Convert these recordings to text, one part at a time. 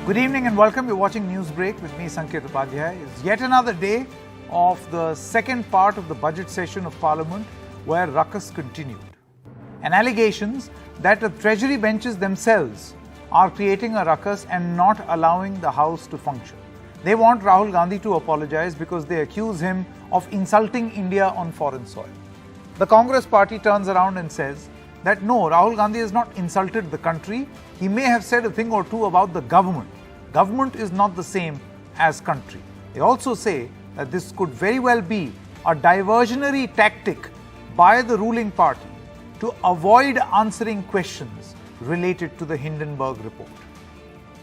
Good evening and welcome. You're watching Newsbreak with me, Sanket Upadhyay. It's yet another day of the second part of the budget session of Parliament where ruckus continued. And allegations that the Treasury benches themselves are creating a ruckus and not allowing the House to function. They want Rahul Gandhi to apologize because they accuse him of insulting India on foreign soil. The Congress party turns around and says that no, Rahul Gandhi has not insulted the country. He may have said a thing or two about the government. Government is not the same as country. They also say that this could very well be a diversionary tactic by the ruling party to avoid answering questions related to the Hindenburg report.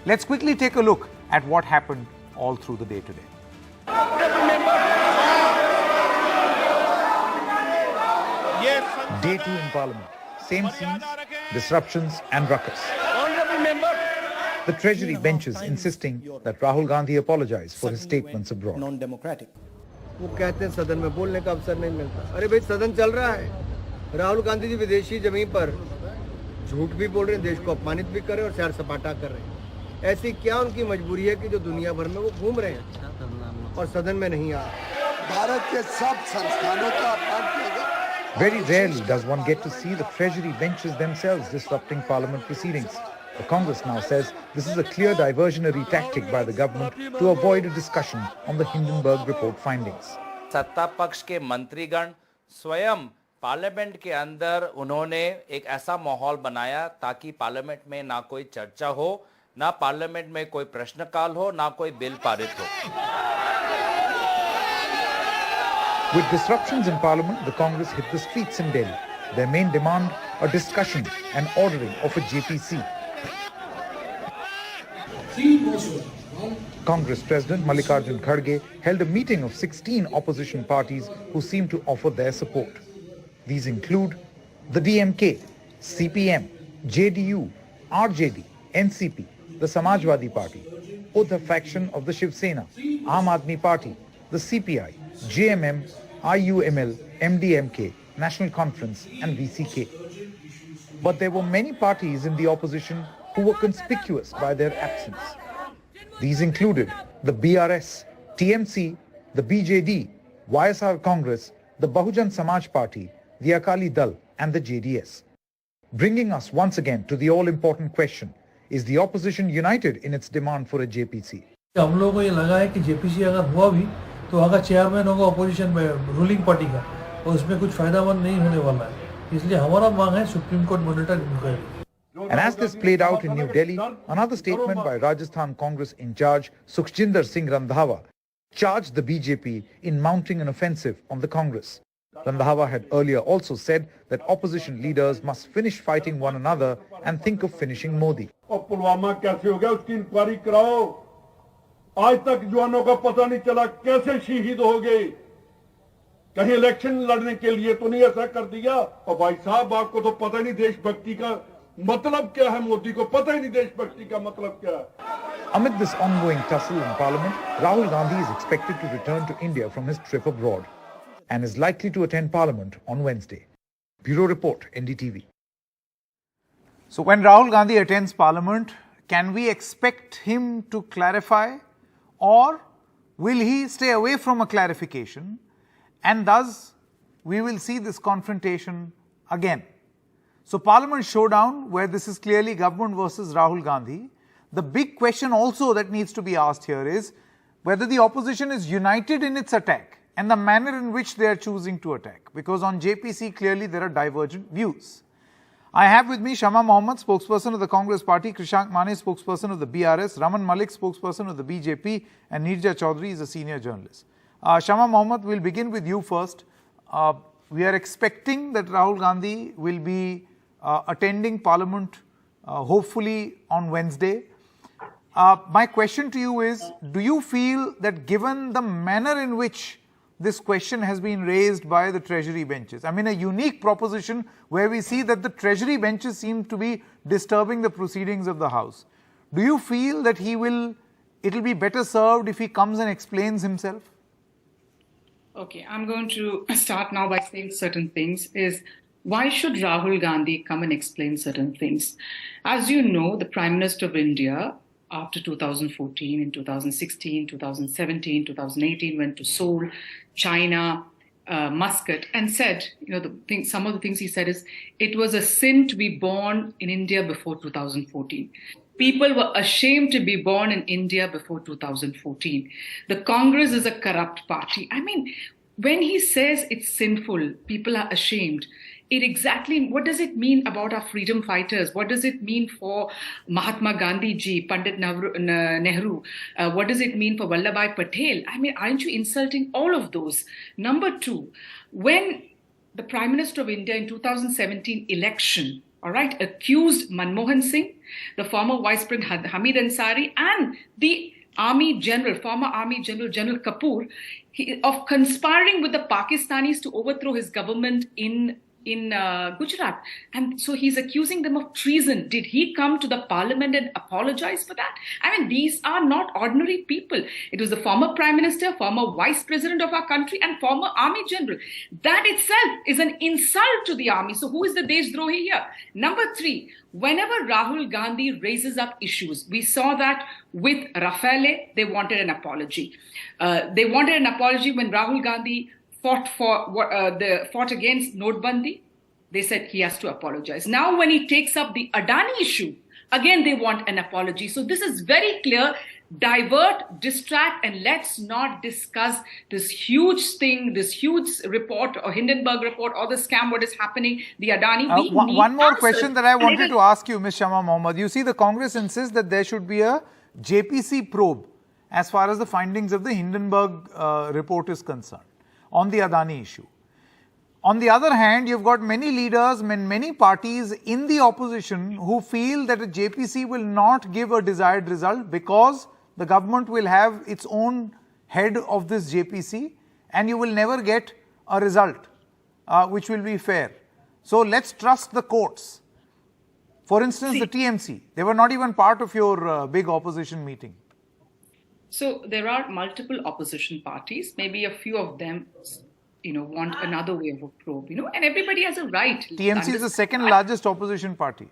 Let's quickly take a look at what happened all through the day today. Day 2 in Parliament. Same scenes, disruptions and ruckus. The Treasury benches insisting that Rahul Gandhi apologize for his statements abroad. Non-democratic. वो कहते हैं सदन में बोलने का अवसर नहीं मिलता। अरे भाई सदन चल रहा है। राहुल गांधी जी विदेशी जमीन पर झूठ भी बोल रहे हैं, देश को अपमानित भी कर रहे हैं और सैर सपाटा कर रहे हैं। ऐसी क्या उनकी मजबूरी है कि जो दुनिया भर में वो घूम रहे हैं और सदन में नहीं आ रहे। भारत के सब संस्थानों का अपमान किया गया। Very rarely does one get to see the Treasury benches themselves disrupting Parliament proceedings. The Congress now says this is a clear diversionary tactic by the government to avoid a discussion on the Hindenburg report findings. सत्ता पक्ष के मंत्रीगण स्वयं parliament के अंदर उन्होंने एक ऐसा माहौल बनाया ताकि पार्लियामेंट में ना कोई चर्चा हो, ना पार्लियामेंट में कोई प्रश्नकाल हो, ना कोई बिल पारित हो. With disruptions in Parliament, the Congress hit the streets in Delhi. Their main demand, a discussion and ordering of a JPC. Congress President Mallikarjun Kharge held a meeting of 16 opposition parties who seemed to offer their support. These include the DMK, CPM, JDU, RJD, NCP, the Samajwadi Party, Uddhav faction of the Shiv Sena, Aam Aadmi Party, the CPI, JMM, IUML, MDMK, National Conference and VCK. But there were many parties in the opposition who were conspicuous by their absence. These included the BRS, TMC, the BJD, YSR Congress, the Bahujan Samaj Party, the Akali Dal and the JDS. Bringing us once again to the all-important question, is the opposition united in its demand for a JPC? हम लोगों को ये लगा है कि JPC अगर हुआ भी तो अगर चेयरमैन होगा अपोजिशन में रूलिंग पार्टी का और उसमें कुछ फायदामंद नहीं होने वाला है, इसलिए हमारा मांग है Supreme Court monitor inquiry. And as this played out in New Delhi, another statement by Rajasthan Congress in charge, Sukhjinder Singh Randhawa, charged the BJP in mounting an offensive on the Congress. Randhawa had earlier also said that opposition leaders must finish fighting one another and think of finishing Modi. और पुलवामा कैसे हो गया उसकी inquiry कराओ. आज तक जवानों का पता नहीं चला कैसे शहीद हो गए. कहीं इलेक्शन लड़ने के लिए तो नहीं ऐसा कर दिया. और भाई साहब आपको तो पता नहीं देशभक्ति का मतलब क्या है. मोदी को पता ही नहीं देशभक्ति का मतलब क्या है. Amid this ongoing tussle in Parliament, Rahul Gandhi is expected to return to India from his trip abroad and is likely to attend Parliament on Wednesday. Bureau Report, NDTV. So when Rahul Gandhi attends Parliament, can we expect him to clarify, or will he stay away from a clarification and thus we will see this confrontation again? So Parliament showdown, where this is clearly government versus Rahul Gandhi. The big question also that needs to be asked here is whether the opposition is united in its attack and the manner in which they are choosing to attack. Because on JPC, clearly there are divergent views. I have with me Shama Mohammed, spokesperson of the Congress Party, Krishank Mane, spokesperson of the BRS, Raman Malik, spokesperson of the BJP, and Nirja Chaudhary is a senior journalist. Shama Mohammed, we'll begin with you first. We are expecting that Rahul Gandhi will be attending Parliament hopefully on Wednesday. My question to you is, do you feel that given the manner in which this question has been raised by the Treasury benches, I mean a unique proposition where we see that the Treasury benches seem to be disturbing the proceedings of the House, do you feel that it'll be better served if he comes and explains himself? Okay, I'm going to start now by saying certain things. Why should Rahul Gandhi come and explain certain things? As you know, the Prime Minister of India after 2014, in 2016, 2017, 2018, went to Seoul, China, Muscat, and said, some of the things he said is, it was a sin to be born in India before 2014. People were ashamed to be born in India before 2014. The Congress is a corrupt party. I mean, when he says it's sinful, people are ashamed. What does it mean about our freedom fighters? What does it mean for Mahatma Gandhi ji, Pandit Nehru? What does it mean for Vallabhbhai Patel? I mean, aren't you insulting all of those? Number two, when the Prime Minister of India in 2017 election, accused Manmohan Singh, the former Vice President Hamid Ansari, and the former Army General, General Kapoor, of conspiring with the Pakistanis to overthrow his government in Gujarat. And so he's accusing them of treason. Did he come to the parliament and apologize for that? I mean, these are not ordinary people. It was the former prime minister, former vice president of our country, and former army general. That itself is an insult to the army. So who is the Deshdrohi here? Number three, whenever Rahul Gandhi raises up issues, we saw that with Rafale, they wanted an apology. They wanted an apology when Rahul Gandhi fought against Notbandi. They said he has to apologize. Now, when he takes up the Adani issue, again they want an apology. So this is very clear. Divert, distract, and let's not discuss this huge thing, this huge report or Hindenburg report or the scam, what is happening, the Adani. One more question that I wanted to ask you, Ms. Shama Mohammed. You see, the Congress insists that there should be a JPC probe as far as the findings of the Hindenburg report is concerned on the Adani issue. On the other hand, you've got many leaders and many parties in the opposition who feel that a JPC will not give a desired result because the government will have its own head of this JPC and you will never get a result which will be fair. So let's trust the courts. For instance, the TMC, they were not even part of your big opposition meeting. So there are multiple opposition parties. Maybe a few of them, want another way of a probe, and everybody has a right. TMC is the second largest opposition party.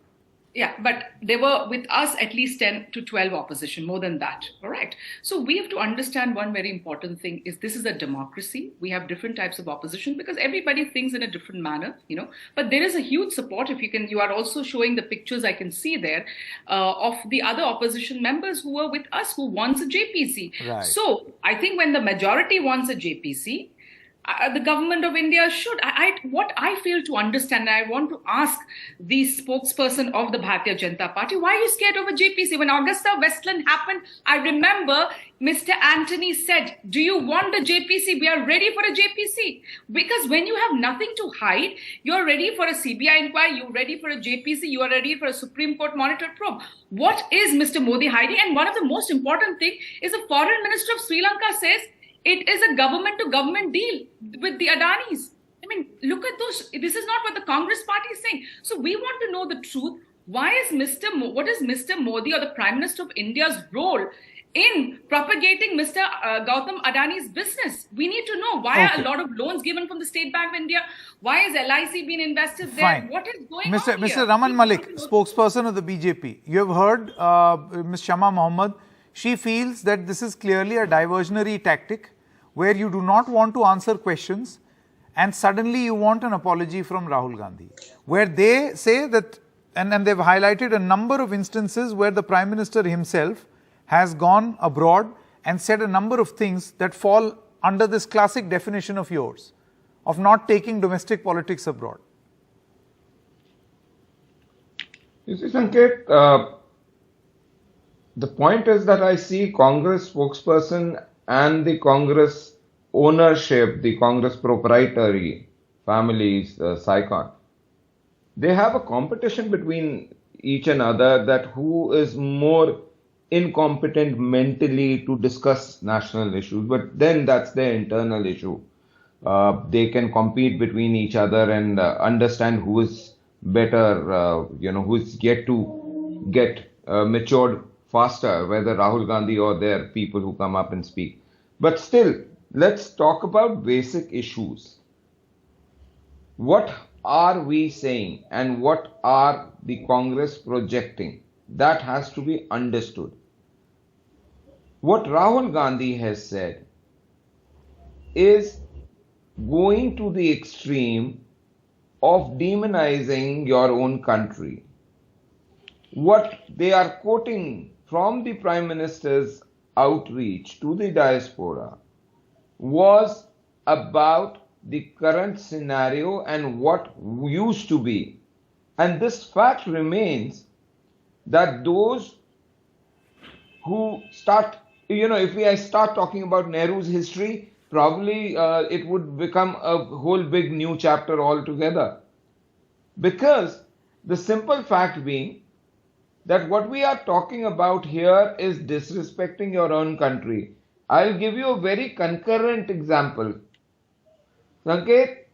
Yeah, but there were with us at least 10 to 12 opposition, more than that. All right. So we have to understand one very important thing is this is a democracy. We have different types of opposition because everybody thinks in a different manner, but there is a huge support. You are also showing the pictures I can see there of the other opposition members who were with us who wants a JPC. Right. So I think when the majority wants a JPC, the government of India should. What I fail to understand, I want to ask the spokesperson of the Bharatiya Janata Party, why are you scared of a JPC? When Augusta Westland happened, I remember Mr. Anthony said, do you want a JPC? We are ready for a JPC. Because when you have nothing to hide, you're ready for a CBI inquiry, you're ready for a JPC, you are ready for a Supreme Court monitored probe. What is Mr. Modi hiding? And one of the most important thing is the foreign minister of Sri Lanka says, it is a government-to-government deal with the Adanis. I mean, look at those. This is not what the Congress party is saying. So we want to know the truth. What is Mr. Modi or the Prime Minister of India's role in propagating Mr. Gautam Adani's business? We need to know why are a lot of loans given from the State Bank of India? Why is LIC being invested there? Fine. What is going on Mr. here? Raman Malik, spokesperson of the BJP. You have heard Ms. Shama Mohammed. She feels that this is clearly a diversionary tactic where you do not want to answer questions and suddenly you want an apology from Rahul Gandhi. Where they say that, and they've highlighted a number of instances where the Prime Minister himself has gone abroad and said a number of things that fall under this classic definition of yours, of not taking domestic politics abroad. You see, Sanket, the point is that I see Congress spokesperson and the Congress ownership, the Congress proprietary families, SICON, they have a competition between each and other that who is more incompetent mentally to discuss national issues. But then that's their internal issue. They can compete between each other and understand who is better, who is yet to get matured faster, whether Rahul Gandhi or their people who come up and speak. But still, let's talk about basic issues. What are we saying and what are the Congress projecting? That has to be understood. what Rahul Gandhi has said is going to the extreme of demonizing your own country. What they are quoting from the Prime Minister's outreach to the diaspora was about the current scenario and what used to be. And this fact remains that those who start, if I start talking about Nehru's history, probably it would become a whole big new chapter altogether. Because the simple fact being that what we are talking about here is disrespecting your own country. I'll give you a very concurrent example. Sanket,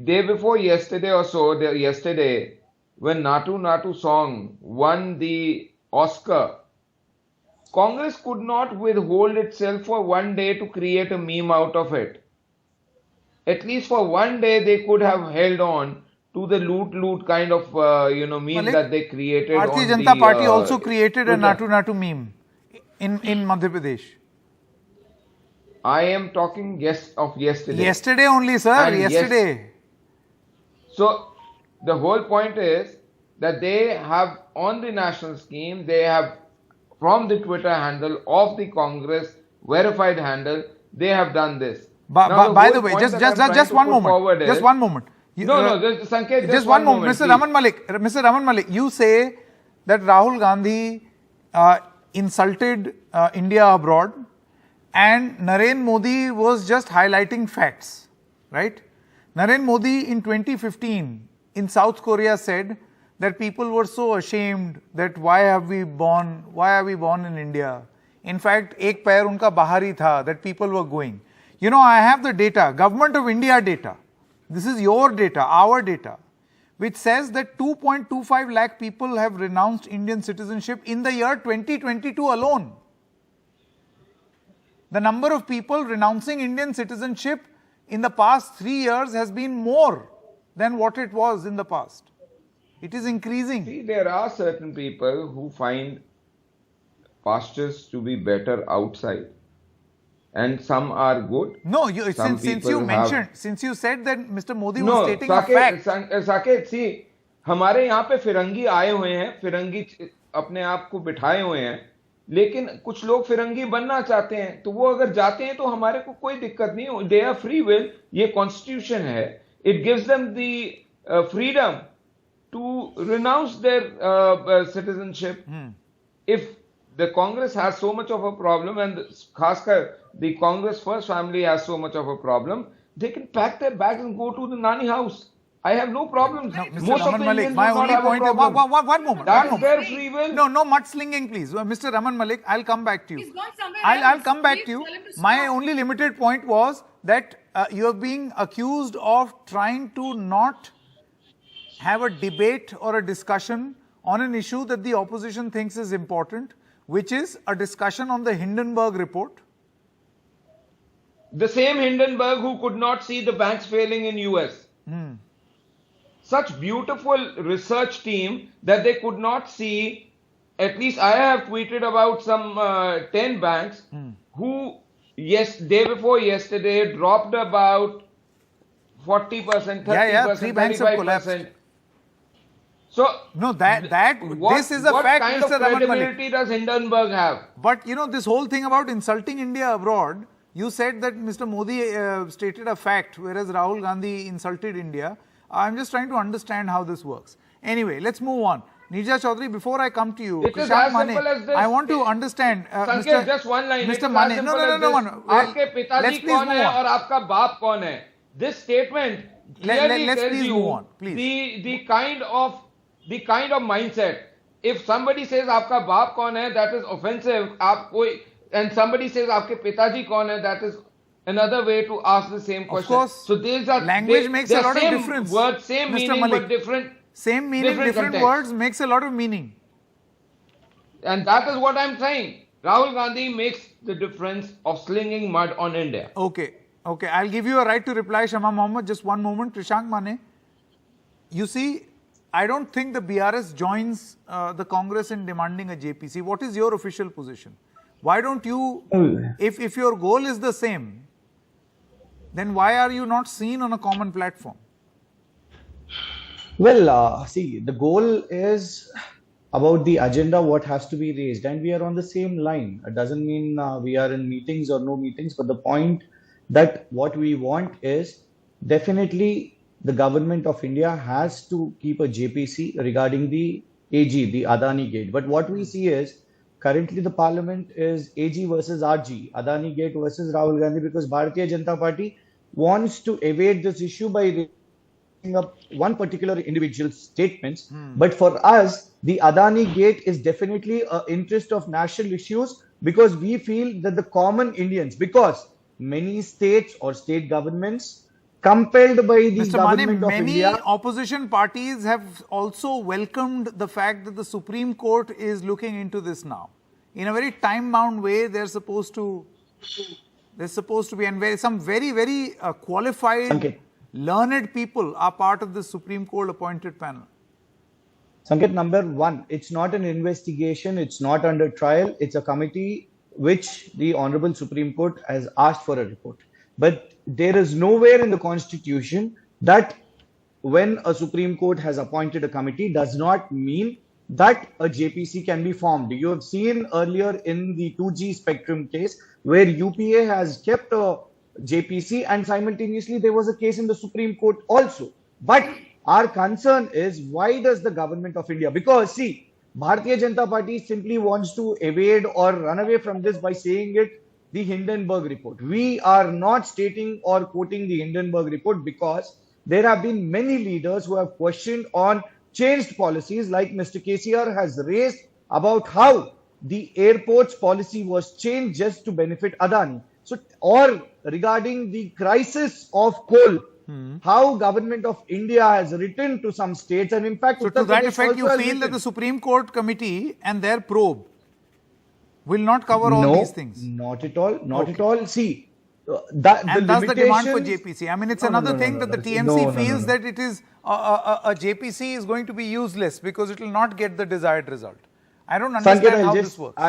day before yesterday or so, yesterday, when Natu Natu song won the Oscar, Congress could not withhold itself for one day to create a meme out of it. At least for one day they could have held on to the loot kind of meme Malik, that they created. Bharatiya Janata Party also created a Natu Natu meme in Madhya Pradesh. I am talking of yesterday. Yesterday only, sir. And yesterday. So the whole point is that they have on the national scheme, they have from the Twitter handle of the Congress verified handle, they have done this. By the way, just one moment. Just one moment. Sanket, just one moment. Mr. Raman Malik, you say that Rahul Gandhi insulted India abroad and Narendra Modi was just highlighting facts, right? Narendra Modi in 2015 in South Korea said that people were so ashamed that why are we born in India? In fact, ek pair unka bahar hi tha, that people were going. I have the data, Government of India data. This is your data, our data, which says that 2.25 lakh people have renounced Indian citizenship in the year 2022 alone. The number of people renouncing Indian citizenship in the past 3 years has been more than what it was in the past. It is increasing. See, there are certain people who find pastures to be better outside. And some are good. No, since you said that Mr. Modi was stating a fact. Saket, see, हमारे यहाँ पे फिरंगी आए हुए हैं, फिरंगी अपने आप को बिठाए हुए हैं, लेकिन कुछ लोग फिरंगी बनना चाहते हैं, तो वो अगर जाते हैं तो हमारे को कोई दिक्कत नहीं, they are free will, ये कॉन्स्टिट्यूशन है, it gives them the freedom to renounce their citizenship. If the Congress has so much of a problem, and Khaskar, the Congress first family has so much of a problem, they can pack their bags and go to the Nani house. I have no problems. No, Mr. Raman Malik, my only point is, one moment. That is their free will. No mudslinging, please. Mr. Raman Malik, I'll come back to you. I'll come back to you. My only limited point was that you are being accused of trying to not have a debate or a discussion on an issue that the opposition thinks is important, which is a discussion on the Hindenburg report. The same Hindenburg who could not see the banks failing in US. Such beautiful research team that they could not see, at least I have tweeted about some 10 banks who, day before yesterday, dropped about 40%, 30%, 3 banks have collapsed. 35%. So, this is a fact, Mr. Raman Malik. What kind of credibility does Hindenburg have? But this whole thing about insulting India abroad, you said that Mr. Modi stated a fact, whereas Rahul Gandhi insulted India. I'm just trying to understand how this works. Anyway, let's move on. Nirja Chaudhary, before I come to you, it is as simple as this. I want to understand. Sanket, just one line. Mr. Mane, no. आपके पिताजी कौन है और आपका बाप कौन है? This statement clearly tells you the kind of mindset. If somebody says आपका बाप कौन है, that is offensive. And somebody says आपके पिताजी कौन है, that is another way to ask the same question. Of course, so these are language makes a lot of difference. Words, same meaning, Malik, but different. Same meaning, different words makes a lot of meaning. And that is what I'm saying. Rahul Gandhi makes the difference of slinging mud on India. Okay. I'll give you a right to reply, Shama Mohammed. Just one moment, Trishank Mane. You see, I don't think the BRS joins the Congress in demanding a JPC. What is your official position? Why don't you, if your goal is the same, then why are you not seen on a common platform? Well, see, the goal is about the agenda, what has to be raised, and we are on the same line. It doesn't mean we are in meetings or no meetings, but the point that what we want is definitely the government of India has to keep a JPC regarding the AG, the Adani Gate. But what we see is currently the parliament is AG versus RG, Adani Gate versus Rahul Gandhi, because Bharatiya Janata Party wants to evade this issue by up one particular individual's statements. But for us, the Adani Gate is definitely an interest of national issues, because we feel that the common Indians, because many states or state governments compelled by the Mr. government Mane, of many India. opposition parties have also welcomed the fact that the Supreme Court is looking into this now. In a very time-bound way, they're supposed to be, and some very, very qualified, learned people are part of the Supreme Court appointed panel. Sanket, number one, it's not an investigation, it's not under trial, it's a committee which the Honorable Supreme Court has asked for a report. But there is nowhere in the Constitution that when a Supreme Court has appointed a committee does not mean that a JPC can be formed. You have seen earlier in the 2G spectrum case where UPA has kept a JPC, and simultaneously there was a case in the Supreme Court also. But our concern is, why does the government of India, because see, Bharatiya Janata Party simply wants to evade or run away from this by saying it the Hindenburg report. We are not stating or quoting the Hindenburg report because there have been many leaders who have questioned on changed policies, like Mr. KCR has raised about how the airports policy was changed just to benefit Adani. So, or regarding the crisis of coal, how government of India has written to some states, and in fact, so to that effect, you feel that the Supreme Court committee and their probe will not cover all these things? Not at all. Not at all. See, and thus the demand for JPC. I mean, it's another thing that the TMC feels that it is a JPC is going to be useless because it will not get the desired result. I don't understand how this works.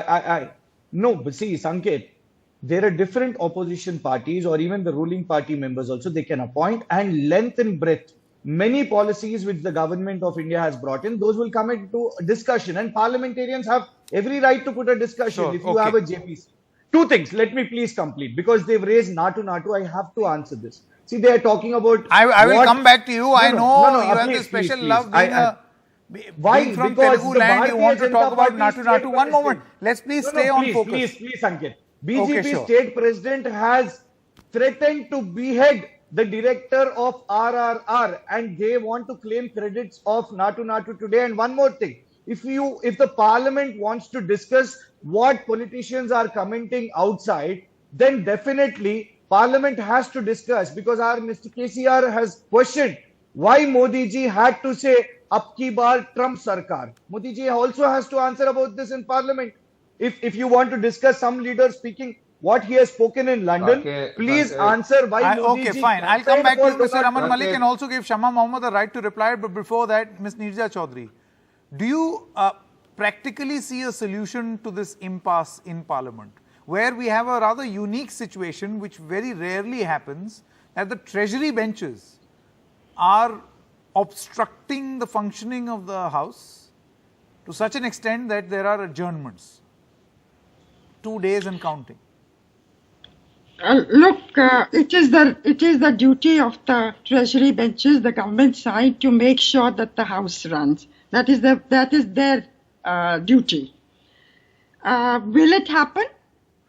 No, but see, Sanket, there are different opposition parties or even the ruling party members also, they can appoint, and length and breadth. Many policies which the government of India has brought in, those will come into discussion, and parliamentarians have every right to put a discussion if you have a JPC. Two things, let me please complete, because they've raised NATO, I have to answer this. See, they are talking about... I will come back to you. I know you have this special love being from Telugu land, you want to talk about NATO. One moment, let's please stay on focus. Please, Sanket. BJP state president has threatened to behead the director of RRR, and they want to claim credits of NATO today. And one more thing, if the parliament wants to discuss what politicians are commenting outside, then definitely parliament has to discuss, because our Mr. KCR has questioned why Modi ji had to say "Ab ki baar Trump Sarkar." Modi ji also has to answer about this in parliament. If you want to discuss some leader speaking what he has spoken in London, please answer why Modi ji... Okay, fine. I'll come back to Mr. Aman Malik and also give Shama Mohammed the right to reply. But before that, Ms. Neerja Chaudhary, do you practically see a solution to this impasse in Parliament, where we have a rather unique situation which very rarely happens, that the treasury benches are obstructing the functioning of the House to such an extent that there are adjournments? 2 days and counting. Look, it is the duty of the treasury benches, the government side, to make sure that the House runs. That is their duty. Will it happen?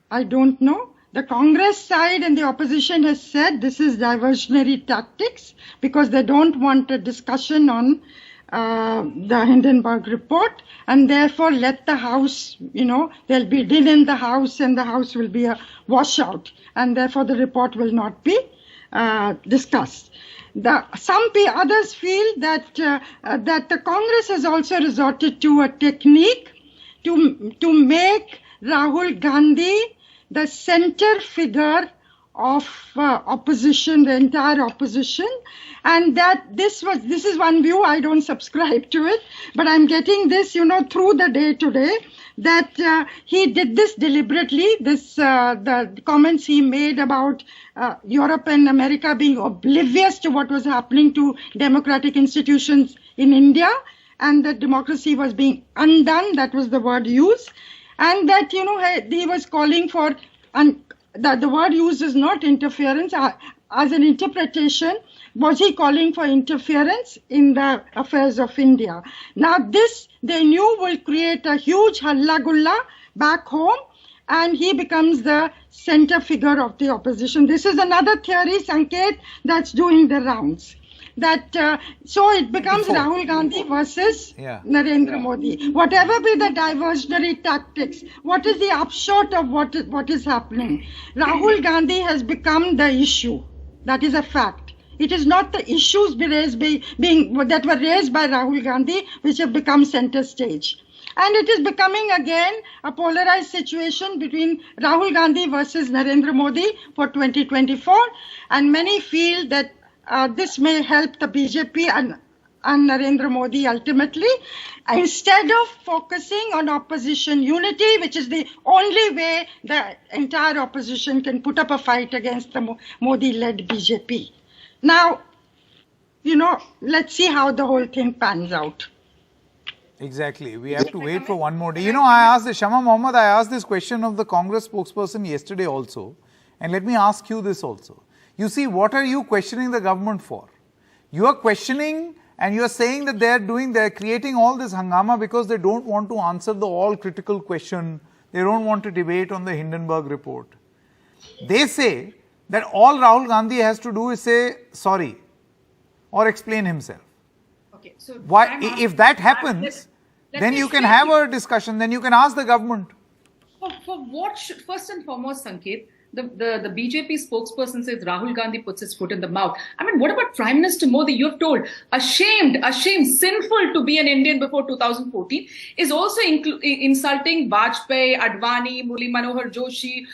I don't know. The Congress side and the opposition has said this is diversionary tactics because they don't want a discussion on the Hindenburg report, and therefore let the House, there'll be din in the House and the House will be a washout, and therefore the report will not be discussed. Some others feel that the Congress has also resorted to a technique to make Rahul Gandhi the center figure of opposition, the entire opposition, and that this is one view. I don't subscribe to it, but I'm getting this, through the day today, that he did this deliberately. The comments he made about Europe and America being oblivious to what was happening to democratic institutions in India, and that democracy was being undone. That was the word used, and that he was calling for. The word used is not interference. As an interpretation, was he calling for interference in the affairs of India? Now this, they knew, will create a huge halla-gulla back home, and he becomes the center figure of the opposition. This is another theory, Sanket, that's doing the rounds. So it becomes Rahul Gandhi versus Narendra Modi. Whatever be the diversionary tactics, what is the upshot of what is happening? Rahul Gandhi has become the issue. That is a fact. It is not the issues that were raised by Rahul Gandhi which have become center stage. And it is becoming again a polarized situation between Rahul Gandhi versus Narendra Modi for 2024. And many feel that this may help the BJP and Narendra Modi ultimately, instead of focusing on opposition unity, which is the only way the entire opposition can put up a fight against the Modi-led BJP. Now, let's see how the whole thing pans out. Exactly. We have to wait for one more day. I asked Shama Mohammed, I asked this question of the Congress spokesperson yesterday also. And let me ask you this also. You see, what are you questioning the government for? You are questioning and you are saying that they're creating all this hangama because they don't want to answer the all-critical question. They don't want to debate on the Hindenburg report. They say that all Rahul Gandhi has to do is say sorry or explain himself. Okay, so why, if that happens, then you can have a discussion, then you can ask the government. For what should, first and foremost, Sanket, the BJP spokesperson says Rahul Gandhi puts his foot in the mouth. I mean, what about Prime Minister Modi? You have told, ashamed, sinful to be an Indian before 2014, is also insulting Vajpayee, Advani, Murli Manohar Joshi,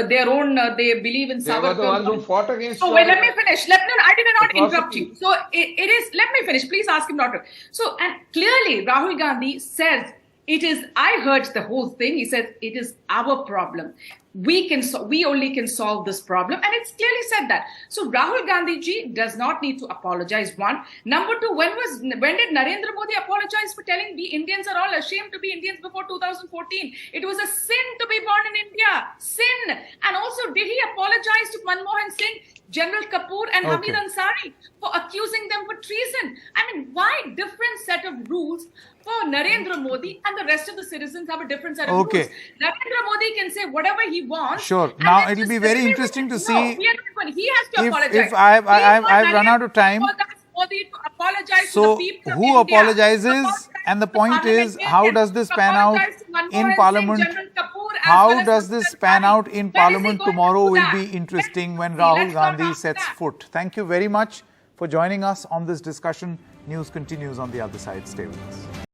their own, they believe in Savarkar. They were the ones who fought against. So wait, let me finish. I did not interrupt you. So it is, let me finish. Please ask him not to. So, and clearly Rahul Gandhi says, I heard the whole thing. He said, it is our problem. We only can solve this problem. And it's clearly said that. So Rahul Gandhi ji does not need to apologize. One. Number two, when did Narendra Modi apologize for telling we Indians are all ashamed to be Indians before 2014? It was a sin to be born in India. Sin. And also, did he apologize to Manmohan Singh, General Kapoor and Hamid Ansari for accusing them for treason? I mean, why different set of rules for Narendra Modi and the rest of the citizens have a different set of rules? Narendra Modi can say whatever he wants. Sure. Now it will be very interesting to see. No, he has to apologize. If I've run out of time. Modi to apologize so to the people of who India, apologizes? And the point is, how does this pan out in Parliament? How does this pan out in Parliament tomorrow will be interesting when Rahul Gandhi sets foot. Thank you very much for joining us on this discussion. News continues on the other side. Stay with us.